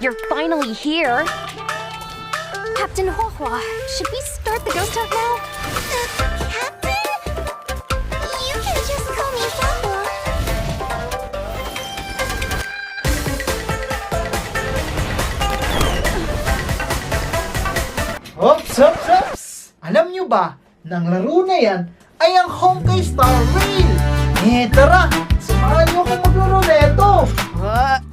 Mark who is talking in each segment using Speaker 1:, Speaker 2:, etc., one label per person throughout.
Speaker 1: You're finally here. Captain Huohua, should we start the ghost hunt now?
Speaker 2: Captain? You can just call me Huohua.
Speaker 3: Hops, hops, hops! Alam nyo ba, nang laro na yan ay ang Honkai Star Rail! Tara! Samahan nyo akong maglaro na ito!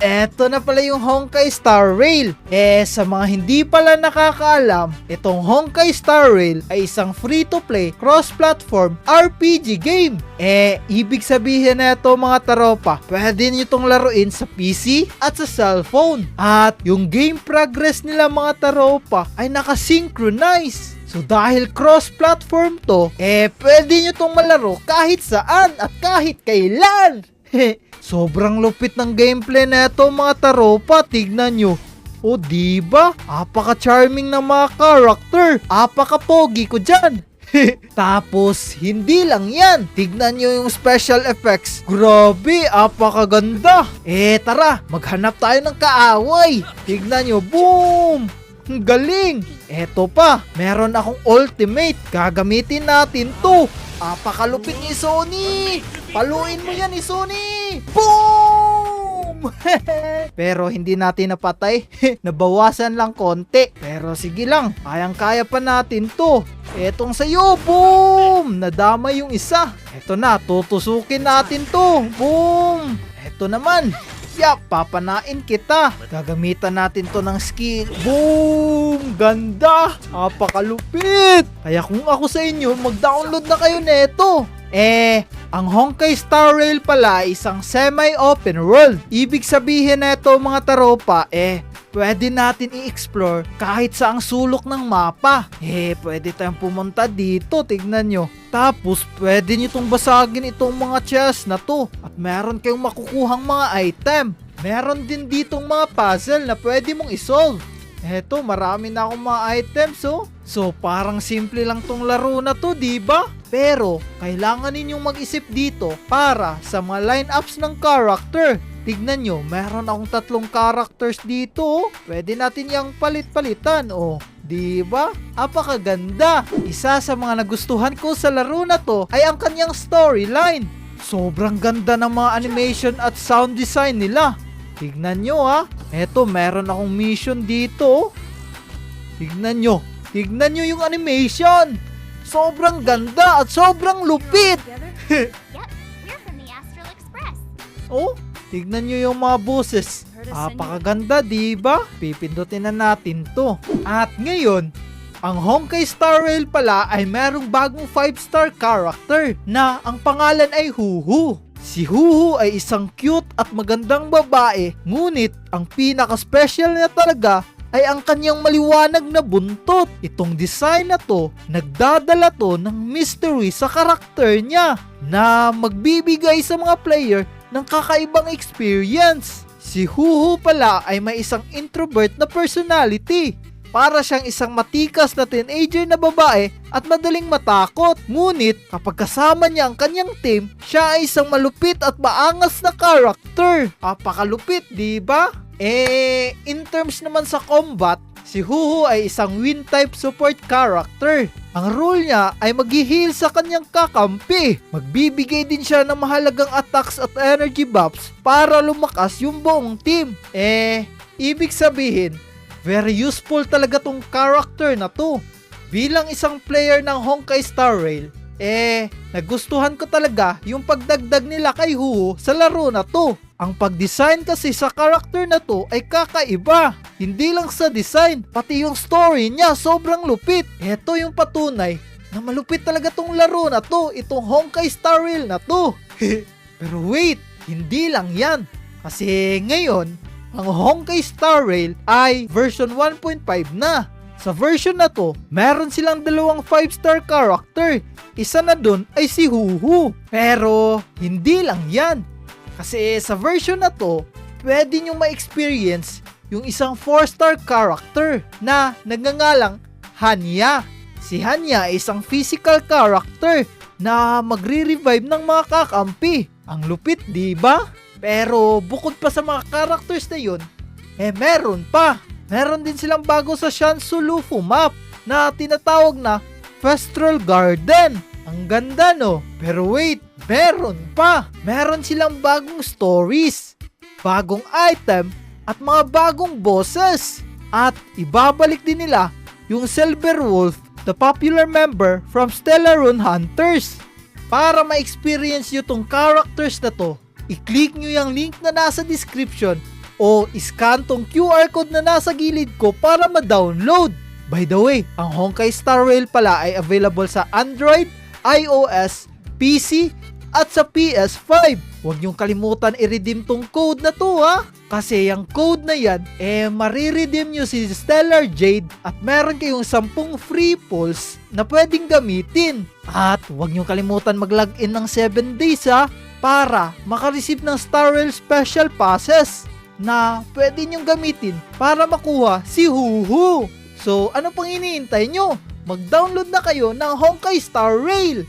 Speaker 3: Eto na pala yung Honkai Star Rail. Sa mga hindi pala nakakaalam, itong Honkai Star Rail ay isang free-to-play, cross-platform RPG game. Ibig sabihin na ito mga taropa, pwede nyo itong laruin sa PC at sa cellphone. At yung game progress nila mga taropa ay nakasynchronize. So dahil cross-platform to, pwede nyo itong malaro kahit saan at kahit kailan. Sobrang lupit ng gameplay na ito mga taropa, tignan nyo. O diba? Apaka-charming ng mga character. Apaka-pogi ko dyan. Tapos, hindi lang yan. Tignan nyo yung special effects. Grabe, apakaganda. Tara, maghanap tayo ng kaaway. Tignan nyo, boom! Ang galing! Eto pa, meron akong ultimate. Gagamitin natin to. Apakalupit ni Sony! Paluin mo yan ni Sony! Boom! Pero hindi natin napatay. Nabawasan lang konti. Pero sige lang, kayang-kaya pa natin to. Etong sayo, boom! Nadama yung isa. Eto na, tutusukin natin to. Boom! Eto naman. Papanain kita. Gagamitan natin to ng skill. Boom! Ganda! Apakalupit! Kaya kung ako sa inyo, mag-download na kayo neto. Ang Honkai Star Rail pala ay isang semi-open world. Ibig sabihin neto mga taropa, pwede natin i-explore kahit sa ang sulok ng mapa. Pwede tayong pumunta dito, tignan nyo. Tapos, pwede nyo itong basagin itong mga chest na to. At meron kayong makukuhang mga item. Meron din ditong mga puzzle na pwede mong isolve. Eto, marami na akong mga items, oh. So, parang simple lang tong laro na to, diba? Pero, kailangan ninyong mag-isip dito para sa mga lineups ng character. Tignan nyo, meron akong 3 characters dito, oh. Pwede natin yung palit-palitan, oh. Diba? Apakaganda. Isa sa mga nagustuhan ko sa laro na to ay ang kanyang storyline. Sobrang ganda ng mga animation at sound design nila. Tignan nyo ha. Eto, meron akong mission dito. Tignan nyo. Tignan nyo yung animation. Sobrang ganda at sobrang lupit.
Speaker 2: Yep, we're from the Astral Express.
Speaker 3: Oh, tignan nyo yung mga boses. Apakaganda, diba? Pipindutin na natin to. At ngayon, ang Honkai Star Rail pala ay merong bagong 5-star character na ang pangalan ay Huhu. Si Huhu ay isang cute at magandang babae, ngunit ang pinaka-special niya talaga ay ang kanyang maliwanag na buntot. Itong design na to, nagdadala to ng mystery sa karakter niya na magbibigay sa mga player ng kakaibang experience. Si Huhu pala ay may isang introvert na personality. Para siyang isang matikas na teenager na babae at madaling matakot. Ngunit kapag kasama niya ang kanyang team, siya ay isang malupit at maangas na character. Apakalupit, diba? In terms naman sa combat, si Huhu ay isang wind-type support character. Ang role niya ay mag-heal sa kanyang kakampi. Magbibigay din siya ng mahalagang attacks at energy buffs para lumakas yung buong team. Ibig sabihin, very useful talaga tong character na to. Bilang isang player ng Honkai Star Rail, nagustuhan ko talaga yung pagdagdag nila kay Huhu sa laro na to. Ang pag-design kasi sa character na to ay kakaiba. Hindi lang sa design, pati yung story niya sobrang lupit. Ito yung patunay na malupit talaga tong laro na to, itong Honkai Star Rail na to. Pero wait, hindi lang yan. Kasi ngayon, ang Honkai Star Rail ay version 1.5 na. Sa version na to, meron silang 2 5-star character. Isa na dun ay si Huhu. Pero, hindi lang yan. Kasi sa version na to, pwede nyo ma-experience yung isang 4-star character na nagngangalang Hanya. Si Hanya ay isang physical character na magre-revive ng mga kakampi. Ang lupit, di ba? Pero bukod pa sa mga characters na yun, meron pa. Meron din silang bago sa Shansu-Lufu map na tinatawag na Festral Garden. Ang ganda no? Pero wait, meron pa. Meron silang bagong stories, bagong item, at mga bagong bosses. At ibabalik din nila yung Silver Wolf, the popular member from Stellarune Hunters. Para ma-experience nyo tong characters na to, i-click nyo yung link na nasa description o iscan tong QR code na nasa gilid ko para ma-download. By the way, ang Honkai Star Rail pala ay available sa Android, iOS, PC, at sa PS5. Huwag niyong kalimutan i-redeem tong code na to ha. Kasi yung code na yan, mariredeem nyo si Stellar Jade at meron kayong 10 free pulls na pwedeng gamitin. At huwag niyong kalimutan mag-login ng 7 days ha, para makareceive ng Star Rail Special Passes na pwede niyong gamitin para makuha si Huhu. So ano pang iniintay nyo? Mag-download na kayo ng Honkai Star Rail.